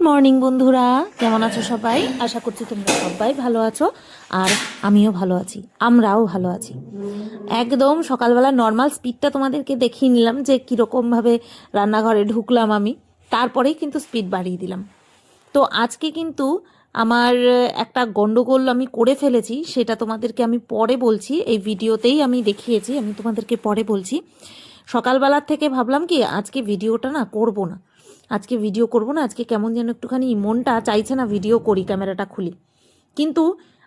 Morning বন্ধুরা, কেমন আছো সবাই? আশা করছি তোমরা সবাই ভালো আছো আর আমিও ভালো আছি, আমরাও ভালো আছি। একদম সকালবেলা নর্মাল স্পিডটা তোমাদেরকে দেখিয়ে নিলাম যে কীরকমভাবে রান্নাঘরে ঢুকলাম আমি, তারপরেই কিন্তু স্পিড বাড়িয়ে দিলাম। তো আজকে কিন্তু আমার একটা গন্ডগোল আমি করে ফেলেছি, সেটা তোমাদেরকে আমি পরে বলছি। এই ভিডিওতেই আমি দেখিয়েছি, আমি তোমাদেরকে পরে বলছি। সকালবেলার থেকে ভাবলাম কি আজকে ভিডিওটা না করব না, আজকে ভিডিও করব না, আজকে কেমন যেন একটুখানি মনটা চাইছে না ভিডিও করি, ক্যামেরাটা খুলি। কিন্তু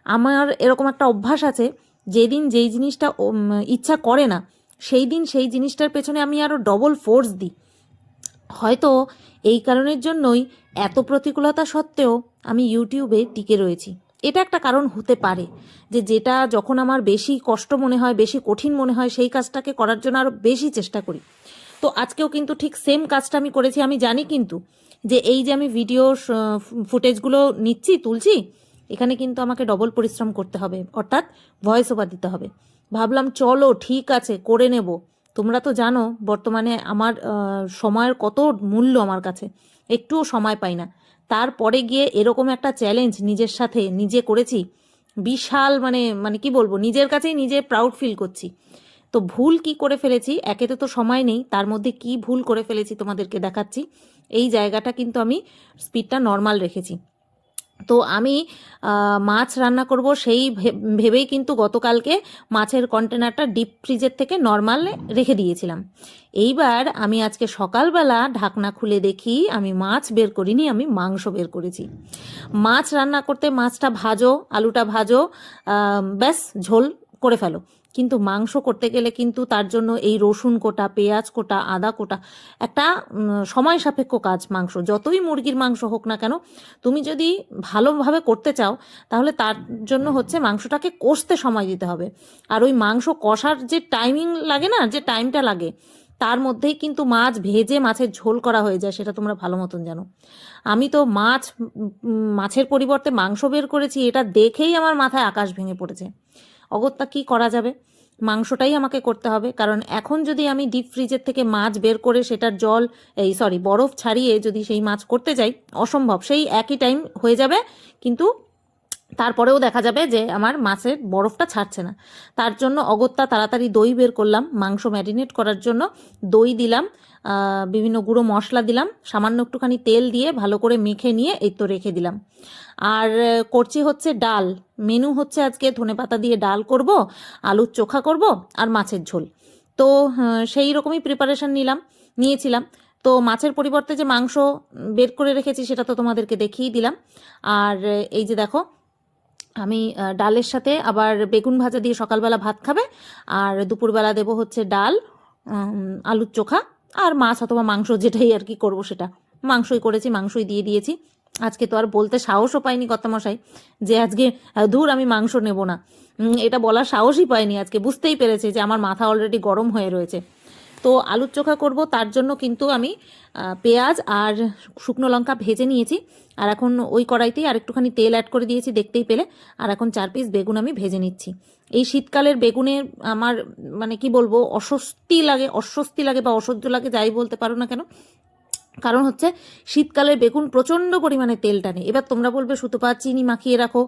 আমার এরকম একটা অভ্যাস আছে, যেদিন যেই জিনিসটা ইচ্ছা করে না সেই দিন সেই জিনিসটার পেছনে আমি আরও ডবল ফোর্স দিই। হয়তো এই কারণের জন্যই এত প্রতিকূলতা সত্ত্বেও আমি ইউটিউবে টিকে রয়েছি। এটা একটা কারণ হতে পারে যে যেটা যখন আমার বেশি কষ্ট মনে হয়, বেশি কঠিন মনে হয়, সেই কাজটাকে করার জন্য আরও বেশি চেষ্টা করি। তো আজকেও কিন্তু ঠিক সেম কাজটা আমি করেছি। আমি জানি কিন্তু যে এই যে আমি ভিডিও ফুটেজগুলো নিচ্ছি, তুলছি, এখানে কিন্তু আমাকে ডবল পরিশ্রম করতে হবে, অর্থাৎ ভয়েস ওভার দিতে হবে। ভাবলাম চলো ঠিক আছে, করে নেব। তোমরা তো জানো বর্তমানে আমার সময়ের কত মূল্য আমার কাছে, একটুও সময় পাই না। তারপরে গিয়ে এরকম একটা চ্যালেঞ্জ নিজের সাথে নিজে করেছি, বিশাল মানে মানে কি বলবো, নিজের কাছেই নিজে প্রাউড ফিল করছি। তো ভুল কি করে ফেলেছি, একেতে তো সময় নেই, তার মধ্যে কি ভুল করে ফেলেছি তোমাদেরকে দেখাচ্ছি। এই জায়গাটা কিন্তু আমি স্পিডটা নর্মাল রেখেছি। তো আমি মাছ রান্না করব সেই ভেবেই কিন্তু গতকালকে মাছের কন্টেনারটা ডিপ ফ্রিজের থেকে নর্মাল রেখে দিয়েছিলাম। এইবার আমি আজকে সকালবেলা ঢাকনা খুলে দেখি আমি মাছ বের করিনি, আমি মাংস বের করেছি। মাছ রান্না করতে মাছটা ভাজো, আলুটা ভাজো, ব্যাস ঝোল করে ফেলো। কিন্তু মাংস করতে গেলে কিন্তু তার জন্য এই রসুন কোটা, পেঁয়াজ কোটা, আদা কোটা একটা সময় সাপেক্ষ কাজ। মাংস যতই মুরগির মাংস হোক না কেন, তুমি যদি ভালোভাবে করতে চাও তাহলে তার জন্য হচ্ছে মাংসটাকে কষতে সময় দিতে হবে। আর ওই মাংস কষার যে টাইমিং লাগে না, যে টাইমটা লাগে, তার মধ্যেই কিন্তু মাছ ভেজে মাছের ঝোল করা হয়ে যায়, সেটা তোমরা ভালো মতন জানো। আমি তো মাছের পরিবর্তে মাংস বের করেছি, এটা দেখেই আমার মাথায় আকাশ ভেঙে পড়েছে। অগত্যা কি করা যাবে, মাংসটাই আমাকে করতে হবে। কারণ এখন যদি আমি ডিপ ফ্রিজের থেকে মাছ বের করে সেটার বরফ ছাড়িয়ে যদি সেই মাছ করতে যাই, অসম্ভব। সেই একই টাইম হয়ে যাবে, কিন্তু তারপরেও দেখা যাবে যে আমার মাছের বরফটা ছাড়ছে না। তার জন্য অগত্যা তাড়াতাড়ি দই বের করলাম মাংস ম্যারিনেট করার জন্য। দই দিলাম, বিভিন্ন গুঁড়ো মশলা দিলাম, সামান্য একটুখানি তেল দিয়ে ভালো করে মেখে নিয়ে এই তো রেখে দিলাম। আর করছি হচ্ছে ডাল। মেনু হচ্ছে আজকে ধনেপাতা দিয়ে ডাল করব, আলুর চোখা করব আর মাছের ঝোল। তো সেই রকমই প্রিপারেশন নিয়েছিলাম। তো মাছের পরিবর্তে যে মাংস বের করে রেখেছি সেটা তো তোমাদেরকে দেখিয়েই দিলাম। আর এই যে দেখো, আমি ডালের সাথে আবার বেগুন ভাজা দিয়ে সকালবেলা ভাত খাবে, আর দুপুরবেলা দেবো হচ্ছে ডাল, আলুর চোখা আর মাছ অথবা মাংস, যেটাই আর কি করবো সেটা। মাংসই করেছি, মাংসই দিয়ে দিয়েছি। আজকে তো আর বলতে সাহসও পাইনি কর্তামশাই যে আজকে ধুর আমি মাংস নেব না, এটা বলার সাহসই পাইনি। আজকে বুঝতেই পেরেছে যে আমার মাথা অলরেডি গরম হয়ে রয়েছে। তো আলুর চোখা করব, তার জন্য কিন্তু আমি পেঁয়াজ আর শুকনো লঙ্কা ভেজে নিয়েছি। আর এখন ওই কড়াইতেই আর একটুখানি তেল অ্যাড করে দিয়েছি, দেখতেই পেলে। আর এখন 4 পিস বেগুন আমি ভেজে নিচ্ছি। এই শীতকালের বেগুনের আমার মানে কি বলবো, অস্বস্তি লাগে বা অসহ্য লাগে, যাই বলতে পারো না কেন। কারণ হচ্ছে শীতকালের বেগুন প্রচণ্ড পরিমাণে তেল টানে। এবার তোমরা বলবে সুতপা চিনি মাখিয়ে রাখো,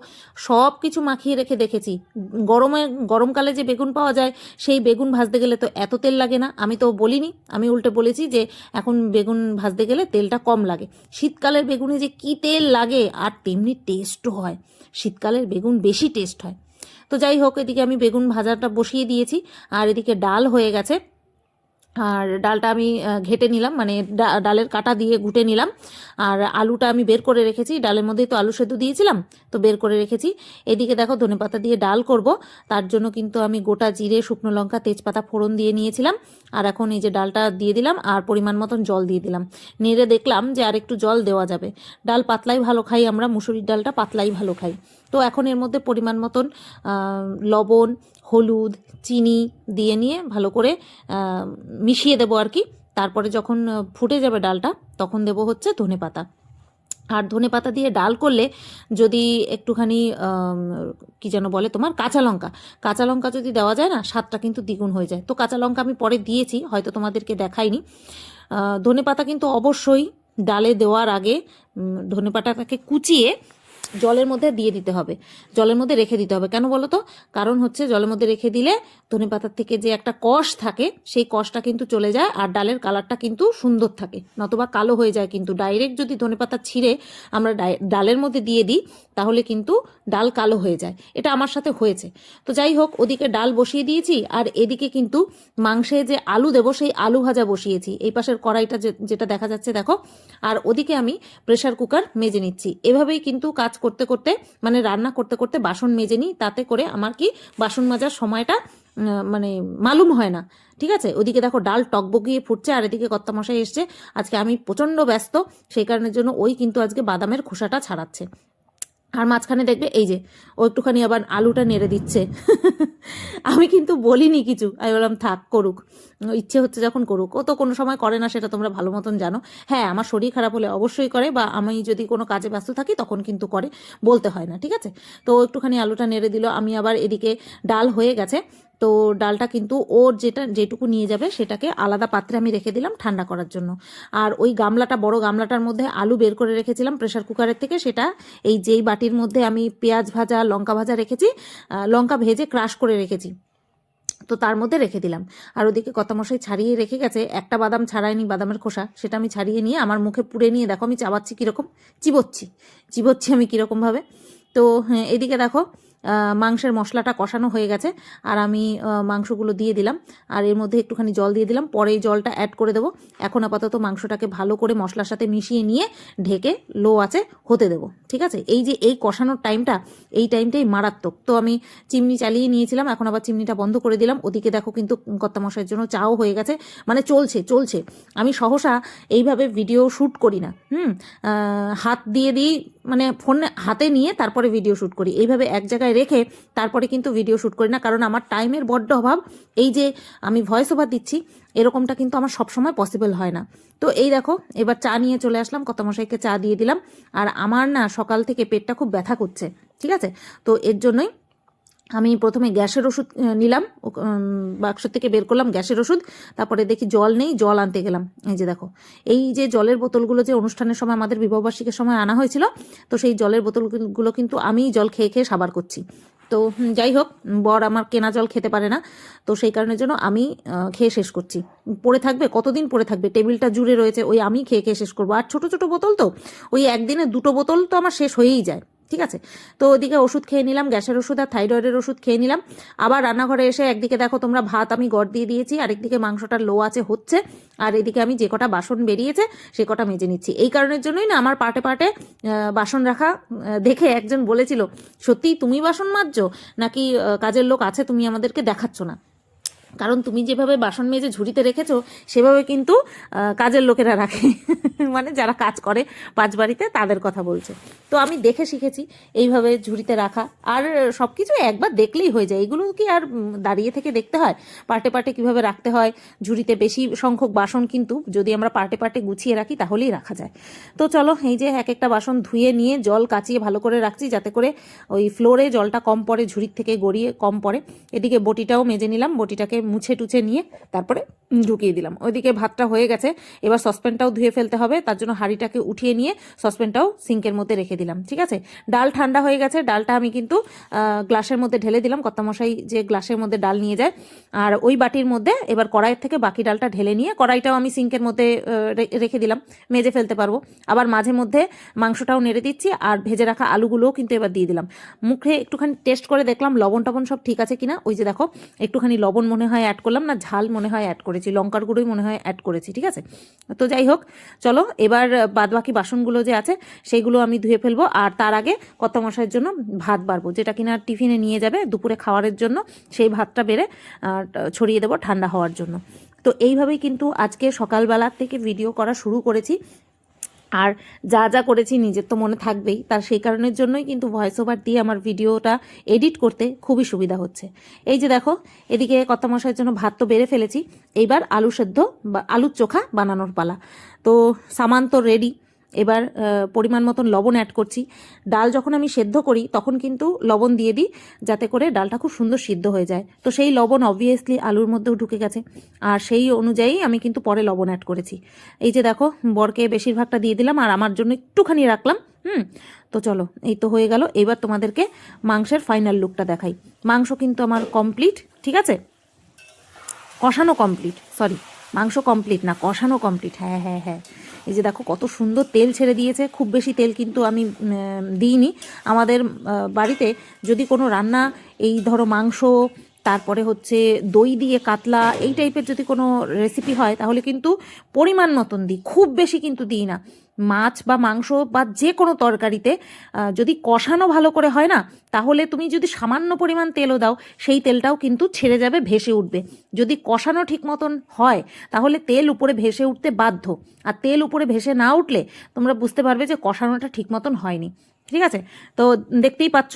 সব কিছু মাখিয়ে রেখে দেখেছি। গরমকালে যে বেগুন পাওয়া যায় সেই বেগুন ভাজতে গেলে তো এত তেল লাগে না। আমি তো বলিনি, আমি উল্টে বলেছি যে এখন বেগুন ভাজতে গেলে তেলটা কম লাগে। শীতকালের বেগুনে যে কি তেল লাগে, আর তেমনি টেস্টও হয়। শীতকালের বেগুন বেশি টেস্ট হয়। তো যাই হোক, এদিকে আমি বেগুন ভাজাটা বসিয়ে দিয়েছি, আর এদিকে ডাল হয়ে গেছে। আর ডালটা আমি ঘেটে নিলাম, মানে ডালের কাটা দিয়ে ঘুটে নিলাম। আর আলুটা আমি বের করে রেখেছি, ডালের মধ্যেই তো আলু সেদ্ধ দিয়েছিলাম, তো বের করে রেখেছি। এদিকে দেখো ধনেপাতা দিয়ে ডাল করব, তার জন্য কিন্তু আমি গোটা জিরে, শুকনো লঙ্কা, তেজপাতা ফোড়ন দিয়ে নিয়েছিলাম। আর এখন এই যে ডালটা দিয়ে দিলাম, আর পরিমাণ মতন জল দিয়ে দিলাম। নেড়ে দেখলাম যে আর একটু জল দেওয়া যাবে। ডাল পাতলাই ভালো খাই আমরা, মুসুরির ডালটা পাতলাই ভালো খাই। তো এখন এর মধ্যে পরিমাণ মতন লবণ, হলুদ, চিনি দিয়ে নিয়ে ভালো করে মিশিয়ে দেবো আর কি। তারপরে যখন ফুটে যাবে ডালটা, তখন দেবো হচ্ছে ধনেপাতা। আর ধনেপাতা দিয়ে ডাল করলে যদি একটুখানি কি যেন বলে তোমার, কাঁচা লঙ্কা যদি দেওয়া যায় না, স্বাদটা কিন্তু দ্বিগুণ হয়ে যায়। তো কাঁচা লঙ্কা আমি পরে দিয়েছি, হয়তো তোমাদেরকে দেখাইনি। ধনেপাতা কিন্তু অবশ্যই ডালে দেওয়ার আগে ধনেপাতাটাকে কুচিয়ে জলের মধ্যে দিয়ে দিতে হবে, জলের মধ্যে রেখে দিতে হবে। কেন বলো তো? কারণ হচ্ছে জলের মধ্যে রেখে দিলে ধনেপাতার থেকে যে একটা কষ থাকে সেই কষটা কিন্তু চলে যায়, আর ডালের কালারটা কিন্তু সুন্দর থাকে, নতবা কালো হয়ে যায়। কিন্তু ডাইরেক্ট যদি ধনেপাতা ছিঁড়ে আমরা ডালের মধ্যে দিয়ে দিই তাহলে কিন্তু ডাল কালো হয়ে যায়। এটা আমার সাথে হয়েছে। তো যাই হোক, ওদিকে ডাল বসিয়ে দিয়েছি, আর এদিকে কিন্তু মাংসে যে আলু দেবো সেই আলু ভাজা বসিয়েছি। এই পাশের কড়াইটা যেটা দেখা যাচ্ছে দেখো, আর ওদিকে আমি প্রেসার কুকার মেজে নিচ্ছি। এভাবেই কিন্তু কাজ করতে করতে, মানে রান্না করতে করতে বাসন মেজে নিই, তাতে করে আমার কি বাসন মাজার সময়টা মানে মালুম হয় না। ঠিক আছে, ওদিকে দেখো ডাল টকবগিয়ে ফুটছে, আর এদিকে কর্তামশাই এসছে। আজকে আমি প্রচণ্ড ব্যস্ত, সেই কারণের জন্য ওই কিন্তু আজকে বাদামের খোসাটা ছাড়াচ্ছে। আর মাঝখানে দেখবে এই যে ও একটুখানি আবার আলুটা নেড়ে দিচ্ছে। আমি কিন্তু বলিনি কিছু, আমি বললাম থাক করুক, ইচ্ছে হচ্ছে যখন করুক। ও তো কোনো সময় করে না, সেটা তোমরা ভালো মতন জানো। হ্যাঁ, আমার শরীর খারাপ হলে অবশ্যই করে, বা আমি যদি কোনো কাজে ব্যস্ত থাকি তখন কিন্তু করে, বলতে হয় না। ঠিক আছে, তো ও একটুখানি আলুটা নেড়ে দিল। আমি আবার এদিকে ডাল হয়ে গেছে, তো ডালটা কিন্তু ওর যেটুকু নিয়ে যাবে সেটাকে আলাদা পাত্রে আমি রেখে দিলাম ঠান্ডা করার জন্য। আর ওই গামলাটা, বড় গামলাটার মধ্যে আলু বের করে রেখেছিলাম প্রেসার কুকারের থেকে, সেটা এই যেই বাটির মধ্যে আমি পেঁয়াজ ভাজা, লঙ্কা ভাজা রেখেছি, লঙ্কা ভেজে ক্রাশ করে রেখেছি, তো তার মধ্যে রেখে দিলাম। আর ওদিকে কর্তামশাই ছাড়িয়ে রেখে গেছে একটা বাদাম, ছাড়ায়নি বাদামের খোসা, সেটা আমি ছাড়িয়ে নিয়ে আমার মুখে পুড়ে নিয়ে দেখো আমি চাবাচ্ছি কীরকম, চিবোচ্ছি আমি কীরকমভাবে। তো হ্যাঁ, এদিকে দেখো মাংসের মশলাটা কষানো হয়ে গেছে, আর আমি মাংসগুলো দিয়ে দিলাম, আর এর মধ্যে একটুখানি জল দিয়ে দিলাম, পরে এই জলটা অ্যাড করে দেবো। এখন আপাতত মাংসটাকে ভালো করে মশলার সাথে মিশিয়ে নিয়ে ঢেকে লো আঁচে হতে দেবো। ঠিক আছে, এই যে এই কষানোর টাইমটা, এই টাইমটাই মারাত্মক। তো আমি চিমনি চালিয়ে নিয়েছিলাম, এখন আবার চিমনিটা বন্ধ করে দিলাম। ওদিকে দেখো কিন্তু কর্তামশাইয়ের জন্য চাও হয়ে গেছে, মানে চলছে। আমি সহসা এইভাবে ভিডিও শ্যুট করি না, হাত দিয়ে দিই, মানে ফোন হাতে নিয়ে তারপরে ভিডিও শ্যুট করি। এইভাবে এক জায়গায় রেখে তারপরে কিন্তু ভিডিও শ্যুট করি না, কারণ আমার টাইমের বড্ড অভাব। এই যে আমি ভয়েস ওভার দিচ্ছি, এরকমটা কিন্তু আমার সবসময় পসিবল হয় না। তো এই দেখো এবার চা নিয়ে চলে আসলাম, কর্তামশাইকে চা দিয়ে দিলাম। আর আমার না সকাল থেকে পেটটা খুব ব্যথা করছে। ঠিক আছে, তো এর জন্যই আমি প্রথমে গ্যাসের ওষুধ নিলাম, বাক্স থেকে বের করলাম গ্যাসের ওষুধ, তারপরে দেখি জল নেই, জল আনতে গেলাম। এই যে দেখো, এই যে জলের বোতলগুলো যে অনুষ্ঠানের সময় আমাদের বিবাহবার্ষিকীর সময় আনা হয়েছিল, তো সেই জলের বোতলগুলো কিন্তু আমি জল খেয়ে খেয়ে সাবার করছি। তো যাই হোক, বর আমার কেনা জল খেতে পারে না, তো সেই কারণের জন্য আমি খেয়ে শেষ করছি। পড়ে থাকবে কতদিন, পড়ে থাকবে, টেবিলটা জুড়ে রয়েছে, ওই আমি খেয়ে খেয়ে শেষ করবো। আর ছোট ছোট বোতল তো, ওই একদিনে 2টো বোতল তো আমার শেষ হয়েই যায়। ঠিক আছে, তো ওদিকে ওষুধ খেয়ে নিলাম, গ্যাসের ওষুধ আর থাইরয়েডের ওষুধ খেয়ে নিলাম। আবার রান্নাঘরে এসে একদিকে দেখো তোমরা ভাত আমি গড় দিয়ে দিয়েছি, আরেকদিকে মাংসটা লো আছে হচ্ছে, আর এদিকে আমি যে কটা বাসন বেরিয়েছে সে কটা মেজে নিচ্ছি। এই কারণের জন্যই না আমার পার্টে পার্টে বাসন রাখা দেখে একজন বলেছিল, সত্যিই তুমি বাসন মাজছো নাকি কাজের লোক আছে, তুমি আমাদেরকে দেখাচ্ছ না? কারণ তুমি যেভাবে বাসন মেজে ঝুড়িতে রেখেছো সেভাবে কিন্তু কাজের লোকেরা রাখে। মানে যারা কাজ করে পাঁচ বাড়িতে তাদের কথা বলছে। তো আমি দেখে শিখেছি এইভাবে ঝুড়িতে রাখা, আর সব কিছু একবার দেখলেই হয়ে যায়। এগুলো কি আর দাঁড়িয়ে থেকে দেখতে হয়? পার্টে পার্টে কীভাবে রাখতে হয় ঝুড়িতে, বেশি সংখ্যক বাসন কিন্তু যদি আমরা পার্টে পার্টে গুছিয়ে রাখি তাহলেই রাখা যায়। তো চলো, এই যে এক একটা বাসন ধুয়ে নিয়ে জল কাচিয়ে ভালো করে রাখছি, যাতে করে ওই ফ্লোরে জলটা কম পড়ে, ঝুড়ির থেকে গড়িয়ে কম পড়ে। এদিকে বটিটাও মেজে নিলাম, বটিটাকে মুছে টুছে নিয়ে তারপরে ঢুকিয়ে দিলাম। ওইদিকে ভাতটা হয়ে গেছে, এবার সসপ্যানটাও ধুয়ে ফেলতে হবে, তার জন্য হাঁড়িটাকে উঠিয়ে নিয়ে সসপ্যানটাও সিঙ্কের মধ্যে রেখে দিলাম। ঠিক আছে, ডাল ঠান্ডা হয়ে গেছে, ডালটা আমি কিন্তু গ্লাসের মধ্যে ঢেলে দিলাম। কর্তামশাই যে গ্লাসের মধ্যে ডাল নিয়ে যায়, আর ওই বাটির মধ্যে এবার কড়াইয়ের থেকে বাকি ডালটা ঢেলে নিয়ে কড়াইটাও আমি সিঙ্কের মধ্যে রেখে দিলাম, মেজে ফেলতে পারবো। আবার মাঝে মধ্যে মাংসটাও নেড়ে দিচ্ছি, আর ভেজে রাখা আলুগুলোও কিন্তু এবার দিয়ে দিলাম। মুখে একটুখানি টেস্ট করে দেখলাম লবণ টবণ সব ঠিক আছে কিনা। ওই যে দেখো একটুখানি লবণ মনে হয় অ্যাড করলাম, না ঝাল মনে হয় অ্যাড করেছি, লঙ্কার গুঁড়োই মনে হয় অ্যাড করেছি। ঠিক আছে, তো যাই হোক, চলো এবার বাদবাকি বাসনগুলো যে আছে সেইগুলো আমি ধুয়ে ফেলবো। আর তার আগে কর্তামশাইয়ের জন্য ভাত বাড়বো, যেটা কিনা টিফিনে নিয়ে যাবে দুপুরে খাওয়ারের জন্য, সেই ভাতটা বেড়ে ছড়িয়ে দেবো ঠান্ডা হওয়ার জন্য। তো এইভাবেই কিন্তু আজকে সকালবেলা থেকে ভিডিও করা শুরু করেছি। আর যা যা করেছি নিজের তো মনে থাকবেই, তার সেই কারণের জন্যই কিন্তু ভয়েস ওভার দিয়ে আমার ভিডিওটা এডিট করতে খুবই সুবিধা হচ্ছে। এই যে দেখো, এদিকে কর্তামশাইয়ের জন্য ভাত তো বেড়ে ফেলেছি, এইবার আলু সেদ্ধ বা আলুর চোখা বানানোর পালা। তো সামান তো রেডি, এবার পরিমাণ মতন লবণ অ্যাড করছি। ডাল যখন আমি সেদ্ধ করি তখন কিন্তু লবণ দিয়ে দিই, যাতে করে ডালটা খুব সুন্দর সিদ্ধ হয়ে যায়। তো সেই লবণ অবভিয়াসলি আলুর মধ্যেও ঢুকে গেছে, আর সেই অনুযায়ী আমি কিন্তু পরে লবণ অ্যাড করেছি। এই যে দেখো, বরকে বেশিরভাগটা দিয়ে দিলাম আর আমার জন্য একটুখানি রাখলাম। তো চলো, এই তো হয়ে গেল। এবার তোমাদেরকে মাংসের ফাইনাল লুকটা দেখাই। মাংস কিন্তু আমার কমপ্লিট, ঠিক আছে, কষানো কমপ্লিট, সরি মাংস কমপ্লিট না, কষানো কমপ্লিট। হ্যাঁ হ্যাঁ হ্যাঁ, এই যে দেখো কত সুন্দর তেল ছেড়ে দিয়েছে। খুব বেশি তেল কিন্তু আমি দিইনি। আমাদের বাড়িতে যদি কোনো রান্না, এই ধরো মাংস, তারপরে হচ্ছে দই দিয়ে কাতলা, এই টাইপের যদি কোনো রেসিপি হয় তাহলে কিন্তু পরিমাণ মতন দিই, খুব বেশি কিন্তু দিই না। মাছ বা মাংস বা যে কোনো তরকারিতে যদি কষানো ভালো করে হয় না, তাহলে তুমি যদি সামান্য পরিমাণ তেলও দাও, সেই তেলটাও কিন্তু ছেড়ে যাবে, ভেসে উঠবে। যদি কষানো ঠিক মতন হয় তাহলে তেল উপরে ভেসে উঠতে বাধ্য, আর তেল উপরে ভেসে না উঠলে তোমরা বুঝতে পারবে যে কষানোটা ঠিক মতন হয়নি। ঠিক আছে, তো দেখতেই পাচ্ছ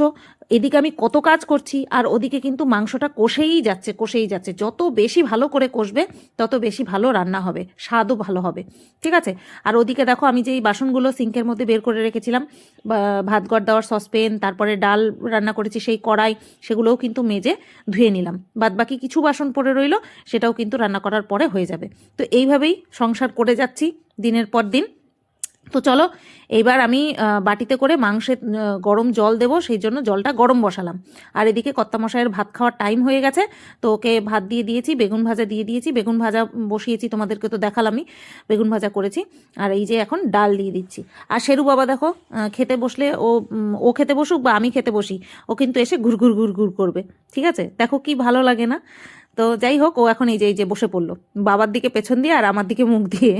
এদিকে আমি কত কাজ করছি, আর ওদিকে কিন্তু মাংসটা কষেই যাচ্ছে কষেই যাচ্ছে। যত বেশি ভালো করে কষবে তত বেশি ভালো রান্না হবে, স্বাদও ভালো হবে। ঠিক আছে, আর ওদিকে দেখো আমি যে এই বাসনগুলো সিঙ্কের মধ্যে বের করে রেখেছিলাম, ভাত গড় দেওয়ার সসপেন, তারপরে ডাল রান্না করেছি সেই কড়াই, সেগুলোও কিন্তু মেজে ধুয়ে নিলাম। বাদ বাকি কিছু বাসন পড়ে রইলো, সেটাও কিন্তু রান্না করার পরে হয়ে যাবে। তো এইভাবেই সংসার করে যাচ্ছি দিনের পর দিন। তো চলো, এইবার আমি বাটিতে করে মাংসের গরম জল দেব, সেই জন্য জলটা গরম বসালাম। আর এদিকে কর্তামশাইয়ের ভাত খাওয়ার টাইম হয়ে গেছে, তো ওকে ভাত দিয়ে দিয়েছি, বেগুন ভাজা দিয়ে দিয়েছি, বেগুন ভাজা বসিয়েছি, তোমাদেরকে তো দেখালামই বেগুন ভাজা করেছি। আর এই যে এখন ডাল দিয়ে দিচ্ছি। আর শেরু বাবা দেখো, খেতে বসলে ও খেতে বসুক বা আমি খেতে বসি, ও কিন্তু এসে ঘুরঘুর ঘুরঘুর করবে। ঠিক আছে, দেখো কি ভালো লাগে না? তো যাই হোক, ও এখন এই যে বসে পড়লো, বাবার দিকে পেছন দিয়ে আর আমার দিকে মুখ দিয়ে।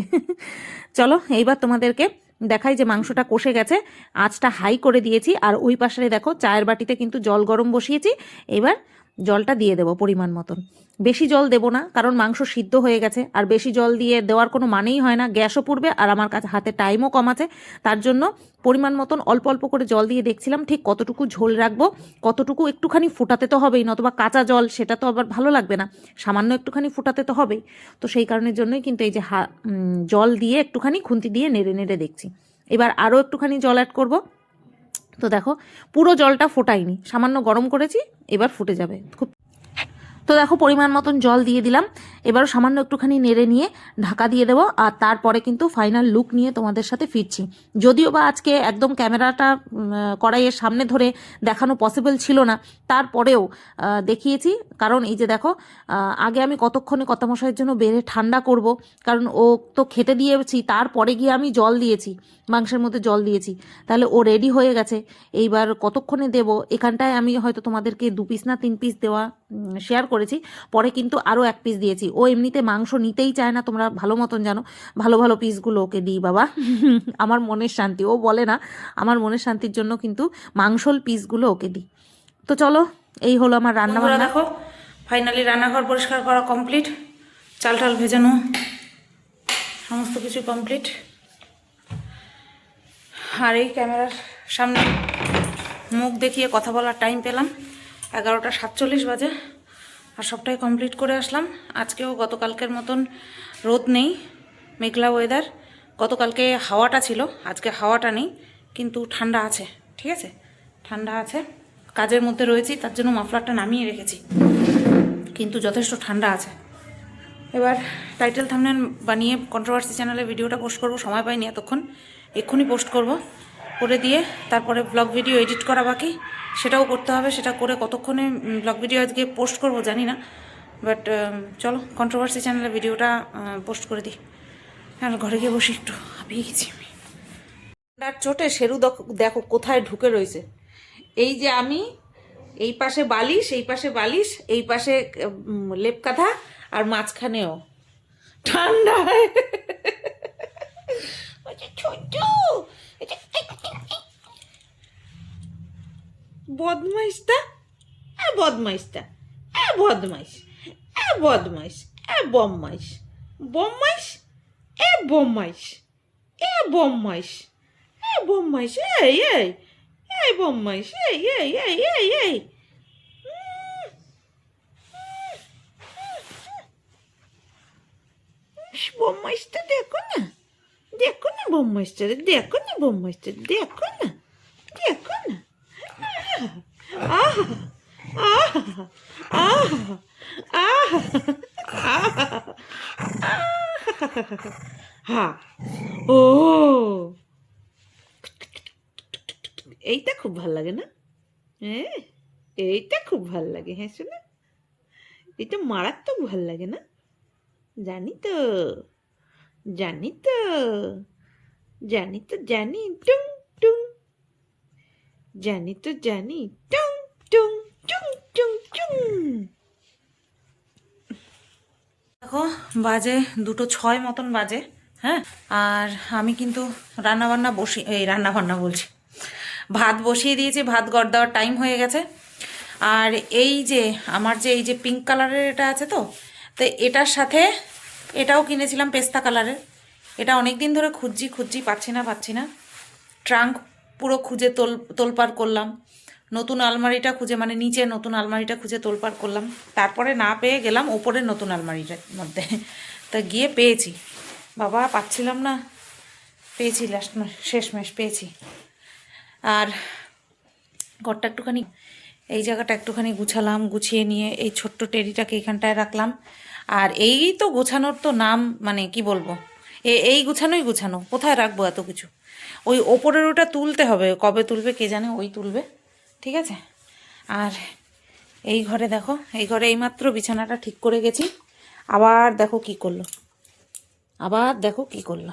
চলো, এইবার তোমাদেরকে দেখাই যে মাংসটা কষে গেছে। আঁচটা হাই করে দিয়েছি, আর ওই পাশে দেখো চায়ের বাটিতে কিন্তু জল গরম বসিয়েছি। এবার জলটা দিয়ে দেবো পরিমাণ মতন। বেশি জল দেবো না, কারণ মাংস সিদ্ধ হয়ে গেছে, আর বেশি জল দিয়ে দেওয়ার কোনো মানেই হয় না, গ্যাসও পুড়বে, আর আমার কাছে হাতে টাইমও কম আছে। তার জন্য পরিমাণ মতন অল্প অল্প করে জল দিয়ে দেখছিলাম ঠিক কতটুকু ঝোল রাখবো, কতটুকু একটুখানি ফোটাতে তো হবেই, নতবা কাঁচা জল সেটা তো আবার ভালো লাগবে না, সামান্য একটুখানি ফোটাতে তো হবেই। তো সেই কারণের জন্যই কিন্তু এই যে জল দিয়ে একটুখানি খুন্তি দিয়ে নেড়ে নেড়ে দেখছি। এবার আরও একটুখানি জল অ্যাড করব। তো দেখো, পুরো জলটা ফোটাইনি, সামান্য গরম করেছি, এবার ফুটে যাবে খুব। তো দেখো পরিমাণ মতন জল দিয়ে দিলাম, এবারও সামান্য একটুখানি নেড়ে নিয়ে ঢাকা দিয়ে দেবো। আর তারপরে কিন্তু ফাইনাল লুক নিয়ে তোমাদের সাথে ফিরছি। যদিও বা আজকে একদম ক্যামেরাটা কড়াইয়ের সামনে ধরে দেখানো পসিবল ছিল না, তারপরেও দেখিয়েছি। কারণ এই যে দেখো, আগে আমি কতক্ষণে কর্তামশাইয়ের জন্য বেড়ে ঠান্ডা করব, কারণ ও তো খেতে দিয়েছি, তারপরে গিয়ে আমি জল দিয়েছি, মাংসের মধ্যে জল দিয়েছি, তাহলে ও রেডি হয়ে গেছে। এইবার কতক্ষণে দেব, এখানটায় আমি হয়তো তোমাদেরকে 2 পিস না 3 পিস দেওয়া শেয়ার করেছি, পরে কিন্তু আরও 1 পিস দিয়েছি। ও এমনিতে মাংস নিতেই চায় না, তোমরা ভালো মতন জানো। ভালো ভালো পিসগুলো ওকে দিই বাবা, আমার মনের শান্তি, ও বলে না, আমার মনের শান্তির জন্য কিন্তু মাংসল পিসগুলো ওকে দিই। তো চলো, এই হলো আমার রান্না বান্না। দেখো ফাইনালি রান্নাঘর পরিষ্কার করা কমপ্লিট, চাল টাল ভেজানো সমস্ত কিছু কমপ্লিট। আর এই ক্যামেরার সামনে মুখ দেখিয়ে কথা বলার টাইম পেলাম 11টা 47 বাজে, আর সবটাই কমপ্লিট করে আসলাম। আজকেও গতকালকের মতন রোদ নেই, মেঘলা ওয়েদার। গতকালকে হাওয়াটা ছিল, আজকে হাওয়াটা নেই, কিন্তু ঠান্ডা আছে। ঠিক আছে, ঠান্ডা আছে, কাজের মধ্যে রয়েছি, তার জন্য মাফলারটা নামিয়ে রেখেছি, কিন্তু যথেষ্ট ঠান্ডা আছে। এবার টাইটেল থাম্বনেল বানিয়ে কন্ট্রোভার্সি চ্যানেলে ভিডিওটা পোস্ট করব, সময় পাইনি এতক্ষণ, এক্ষুনি পোস্ট করব। করে দিয়ে তারপরে ব্লগ ভিডিও এডিট করা বাকি, সেটাও করতে হবে। সেটা করে কতক্ষণে ব্লগ ভিডিও আজকে পোস্ট করব জানি না, বাট চলো কন্ট্রোভার্সি চ্যানেলে ভিডিওটা পোস্ট করে দিই। আর ঘরে গিয়ে বসি, একটু হাঁপিয়ে গেছি আমি। ঠান্ডার চোটে শেরু দেখো কোথায় ঢুকে রয়েছে। এই যে আমি, এই পাশে বালিশ, এই পাশে বালিশ, এই পাশে লেপ কাঁথা, আর মাঝখানেও ঠান্ডায় ছোট বদমাইশটা, বদমাইশটা, বদমাইশ, বদমাইশ, বদমাইশ, বদমাইশ, বদমাইশ, বদমাইশ, বদমাইশ, এই এই এই বদমাইশ, এই এই এই এই এই বদমাইশটা দেখো না, দেখো না ব্রহ্মস্টারে, দেখো না ব্রহ্মস্টারে, দেখো না, দেখো না। আহা আহা আহা আহা হা ও, এইটা খুব ভাল লাগে না? হ্যাঁ, এইটা খুব ভাল লাগে। হ্যাঁ শোনা, এটা মারাত্মক ভাল লাগে না? জানি তো, জানি তো, জানি তো জানি, টুং টুং, জানি তো জানি, টুং টুং টুং টুং টুং। দেখো বাজে 2:06 মতন বাজে। হ্যাঁ, আর আমি কিন্তু রান্নাবান্না রান্নাবান্না বলছি, ভাত বসিয়ে দিয়েছি, ভাত গড় দেওয়ার টাইম হয়ে গেছে। আর এই যে আমার যে এই যে পিঙ্ক কালারের এটা আছে, তো এটার সাথে এটাও কিনেছিলাম পেস্তা কালারের। এটা অনেক দিন ধরে খুঁজছি পাচ্ছি না। ট্রাঙ্ক পুরো খুঁজে তোলপাড় করলাম, নতুন আলমারিটা খুঁজে, মানে নিচে নতুন আলমারিটা খুঁজে তোলপাড় করলাম, তারপরে না পেয়ে গেলাম ওপরের নতুন আলমারিটার মধ্যে। তা গিয়ে পেয়েছি, বাবা পাচ্ছিলাম না, পেয়েছি শেষমেশ পেয়েছি। আর ঘরটা একটুখানি, এই জায়গাটা একটুখানি গুছালাম, গুছিয়ে নিয়ে এই ছোট্ট টেরিটাকে এখানটায় রাখলাম। আর এই তো গোছানোর তো নাম, মানে কি বলবো, এই গুছানো, কোথায় রাখবো এত কিছু? ওই ওপরের ওটা তুলতে হবে, কবে তুলবে কে জানে, ওই তুলবে, ঠিক আছে। আর এই ঘরে দেখো, এই ঘরে এইমাত্র বিছানাটা ঠিক করে গেছি, আবার দেখো কি করলো।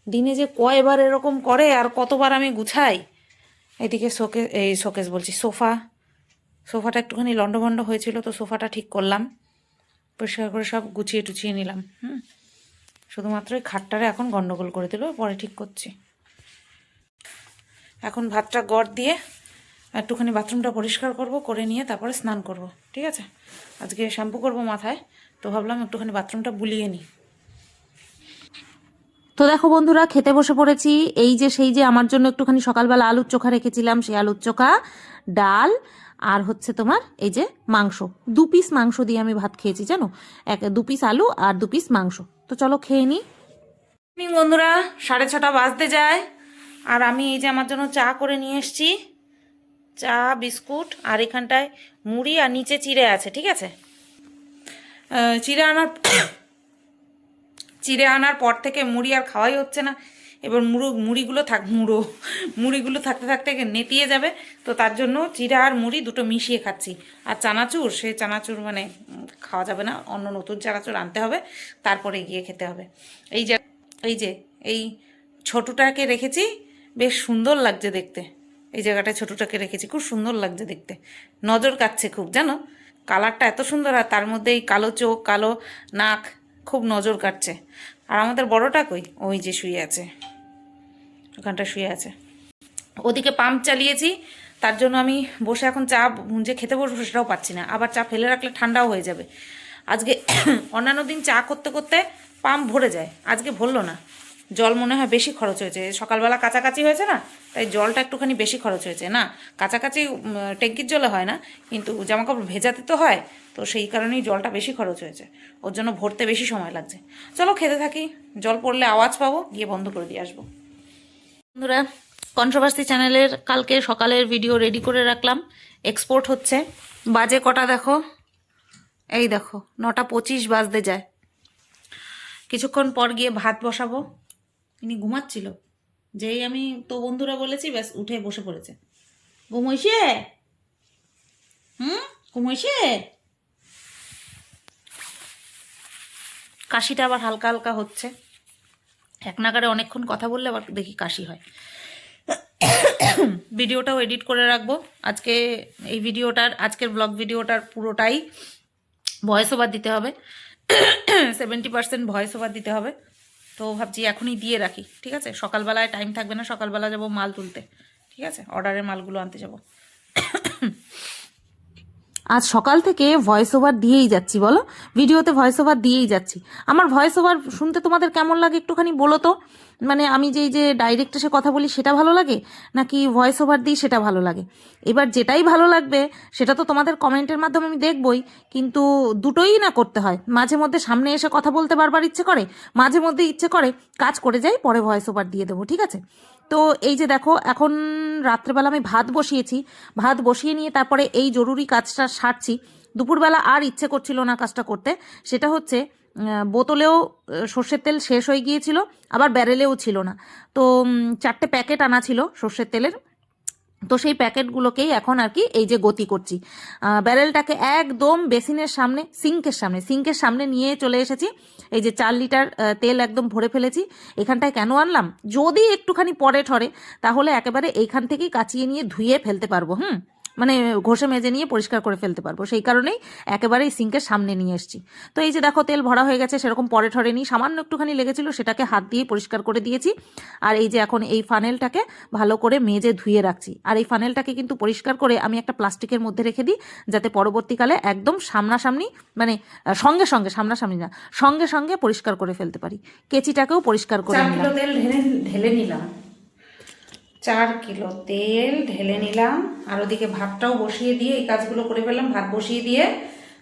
দিনে যে কয়বার এরকম করে আর কতবার আমি গুছাই। এদিকে শোকেস বলছি, সোফাটা একটুখানি লন্ডভন্ড হয়েছিল, তো সোফাটা ঠিক করলাম, পরিষ্কার করে সব গুছিয়ে টুছিয়ে নিলাম। শুধুমাত্র এই খাটটারে এখন গন্ডগোল করে দিল, পরে ঠিক করছি। এখন ভাতটা গড় দিয়ে একটুখানি বাথরুমটা পরিষ্কার করে নিয়ে তারপরে স্নান করব, ঠিক আছে। আজকে শ্যাম্পু করব মাথায়, তো ভাবলাম একটুখানি বাথরুমটা বুলিয়ে নিই। তো দেখো বন্ধুরা, খেতে বসে পড়েছি। এই যে সেই যে আমার জন্য একটুখানি সকালবেলা আলুর চোখা রেখেছিলাম, সেই আলুর চোখা, ডাল, আর হচ্ছে তোমার এই যে মাংস, 2 পিস মাংস দিয়ে আমি ভাত খেয়েছি জানো, 2 পিস আলু আর 2 পিস মাংস। তো চলো খেয়ে নিই। বন্ধুরা 6:30 বাজতে যায়, আর আমি এই যে আমার জন্য চা করে নিয়ে এসছি, চা, বিস্কুট, আর এখানটায় মুড়ি, আর নিচে চিড়ে আছে, ঠিক আছে। চিড়ে আনার পর থেকে মুড়ি আর খাওয়াই হচ্ছে না। এবার মুড়িগুলো থাকতে থাকতে নেতিয়ে যাবে, তো তার জন্য চিড়া আর মুড়ি দুটো মিশিয়ে খাচ্ছি। আর চানাচুর, সেই চানাচুর মানে খাওয়া যাবে না, অন্য নতুন চানাচুর আনতে হবে, তারপরে গিয়ে খেতে হবে। এই ছোটটাকে রেখেছি, বেশ সুন্দর লাগছে দেখতে। এই জায়গাটায় ছোটটাকে রেখেছি, খুব সুন্দর লাগছে দেখতে, নজর কাটছে খুব, জানো, কালারটা এত সুন্দর, আর তার মধ্যে এই কালো চোখ, কালো নাক, খুব নজর কাটছে। আর আমাদের বড়টা কই, ওই যে শুয়ে আছে, ওখানটা শুয়ে আছে। ওদিকে পাম্প চালিয়েছি, তার জন্য আমি বসে এখন চা যে খেতে বসবো সেটাও পাচ্ছি না, আবার চা ফেলে রাখলে ঠান্ডাও হয়ে যাবে। আজকে অন্যান্য দিন চা করতে করতে পাম্প ভরে যায়, আজকে ভরলো না। জল মনে হয় বেশি খরচ হয়েছে, সকালবেলা কাছাকাছি হয়েছে না, তাই জলটা একটুখানি বেশি খরচ হয়েছে। না, কাছাকাছি ট্যাঙ্কির জলে হয় না, কিন্তু জামাকাপড় ভেজাতে তো হয়, তো সেই কারণেই জলটা বেশি খরচ হয়েছে, ওর জন্য ভরতে বেশি সময় লাগছে। চলো খেতে থাকি, জল পড়লে আওয়াজ পাবো, গিয়ে বন্ধ করে দিয়ে আসবো। বন্ধুরা, কন্ট্রোভার্সি চ্যানেলের কালকে সকালের ভিডিও রেডি করে রাখলাম, এক্সপোর্ট হচ্ছে। বাজে কটা দেখো, এই দেখো 9:25 বাজতে যায়। কিছুক্ষণ পর গিয়ে ভাত বসাবো। ইনি ঘুমাচ্ছিল, যেই আমি তো বন্ধুরা বলেছি, ব্যাস উঠে বসে পড়েছে। ঘুমোইছে, ঘুমোইছে। কাশিটা আবার হালকা হালকা হচ্ছে, এক নাগারে অনেকক্ষণ কথা বললে আবার দেখি কাশি হয়। ভিডিওটাও এডিট করে রাখবো আজকে। এই আজকের ব্লগ ভিডিওটার পুরোটাই ভয়েস ওভার দিতে হবে, 70% ভয়েস ওভার দিতে হবে। তো ভাবছি এখনই দিয়ে রাখি, ঠিক আছে। সকালবেলায় টাইম থাকবে না, সকালবেলা যাব মাল তুলতে, ঠিক আছে, অর্ডারের মালগুলো আনতে যাব। আজ সকাল থেকে ভয়েস ওভার দিয়েই যাচ্ছি, বলো, ভিডিওতে ভয়েস ওভার দিয়েই যাচ্ছি। আমার ভয়েস ওভার শুনতে তোমাদের কেমন লাগে একটুখানি বলো তো। মানে আমি যে ডাইরেক্ট এসে কথা বলি সেটা ভালো লাগে নাকি ভয়েস ওভার দিই সেটা ভালো লাগে। এবার যেটাই ভালো লাগবে সেটা তো তোমাদের কমেন্টের মাধ্যমে আমি দেখবই, কিন্তু দুটোই না করতে হয়। মাঝে মধ্যে সামনে এসে কথা বলতে বারবার ইচ্ছে করে, মাঝে মধ্যে ইচ্ছে করে কাজ করে যাই, পরে ভয়েস ওভার দিয়ে দেবো, ঠিক আছে? তো এই যে দেখো, এখন রাত্রেবেলা আমি ভাত বসিয়েছি, ভাত বসিয়ে নিয়ে তারপরে এই জরুরি কাজটা সারছি। দুপুরবেলা আর ইচ্ছে করছিল না কাজটা করতে, সেটা হচ্ছে বোতলেও সর্ষের তেল শেষ হয়ে গিয়েছিল, আবার ব্যারেলেও ছিল না। তো 4টে প্যাকেট আনা ছিল সর্ষের তেলের, তো সেই প্যাকেটগুলোকেই এখন আর কি এই যে গতি করছি। ব্যারেলটাকে একদম বেসিনের সামনে, সিঙ্কের সামনে নিয়ে চলে এসেছি। এই যে 4 লিটার তেল একদম ভরে ফেলেছি। এখানটায় কেন আনলাম, যদি একটুখানি পরে ঠরে তাহলে একেবারে এইখান থেকেই কাচিয়ে নিয়ে ধুয়ে ফেলতে পারবো, মানে ঘষে মেজে নিয়ে পরিষ্কার করে ফেলতে পারবো, সেই কারণেই একেবারেই সিঙ্কের সামনে নিয়ে এসেছি। তো এই যে দেখো, তেল ভরা হয়ে গেছে, সেরকম পরে ঠরে নি, সামান্য একটুখানি লেগেছিল, সেটাকে হাত দিয়ে পরিষ্কার করে দিয়েছি। আর এই যে এখন এই ফানেলটাকে ভালো করে মেজে ধুয়ে রাখছি। আর এই ফানেলটাকে কিন্তু পরিষ্কার করে আমি একটা প্লাস্টিকের মধ্যে রেখে দিই, যাতে পরবর্তীকালে একদম সামনাসামনি, মানে সামনাসামনি না, সঙ্গে সঙ্গে পরিষ্কার করে ফেলতে পারি। কেচিটাকেও পরিষ্কার করে নিলাম। 4 কিলো তেল ঢেলে নিলাম, 4 কিলো তেল ঢেলে নিলাম। আর ওদিকে ভাতটাও বসিয়ে দিয়ে এই কাজগুলো করে ফেললাম। ভাত বসিয়ে দিয়ে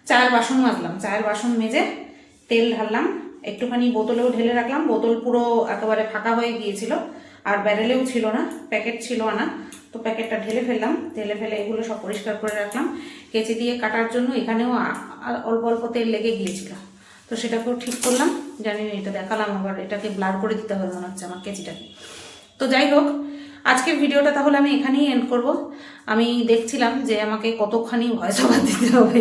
চায়ের বাসন মাজলাম, চায়ের বাসন মেজে তেল ঢাললাম, একটুখানি বোতলেও ঢেলে রাখলাম। বোতল পুরো একেবারে ফাঁকা হয়ে গিয়েছিল, আর ব্যারেলেও ছিল না, প্যাকেট ছিল আনা, তো প্যাকেটটা ঢেলে ফেললাম। ঢেলে ফেলে এগুলো সব পরিষ্কার করে রাখলাম। কেচি দিয়ে কাটার জন্য এখানেও অল্প অল্প তেল লেগে গিয়েছিল, তো সেটাকেও ঠিক করলাম। জানি না, এটা দেখালাম, আবার এটাকে ব্লার করে দিতে হবে মনে হচ্ছে আমার কেচিটাকে। তো যাই হোক, আজকের ভিডিওটা তাহলে আমি এখানেই এন্ড করব। আমি দেখছিলাম যে আমাকে কতখানি ভয়েস ওভার দিতে হবে,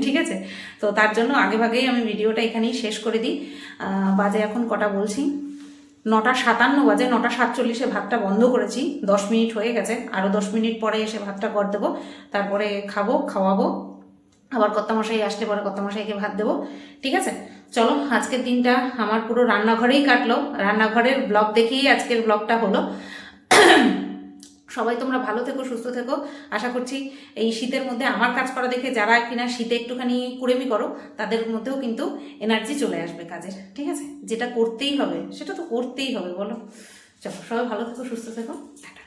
ঠিক আছে? তো তার জন্য আগেভাগেই আমি ভিডিওটা এখানেই শেষ করে দিই। বাজে এখন কটা বলছি, 9:57 বাজে। 9:47-এ ভাতটা বন্ধ করেছি, 10 মিনিট হয়ে গেছে। আরও 10 মিনিট পরে এসে ভাতটা করে দেবো, তারপরে খাওয়াবো। আবার কর্তামশাই আসলে পরে কর্তামশাইকে ভাত দেবো, ঠিক আছে? চলো, আজকের দিনটা আমার পুরো রান্নাঘরেই কাটলো, রান্নাঘরের ব্লগ দেখেই আজকের ব্লগটা হলো। সবাই তোমরা ভালো থেকো, সুস্থ থেকো। আশা করছি এই শীতের মধ্যে আমার কাজ করা দেখে যারা কিনা শীতে একটুখানি কুড়েমি করো, তাদের মধ্যেও কিন্তু এনার্জি চলে আসবে কাজের, ঠিক আছে? যেটা করতেই হবে সেটা তো করতেই হবে, বলো? চলো, সবাই ভালো থেকো, সুস্থ থেকো, টাটা।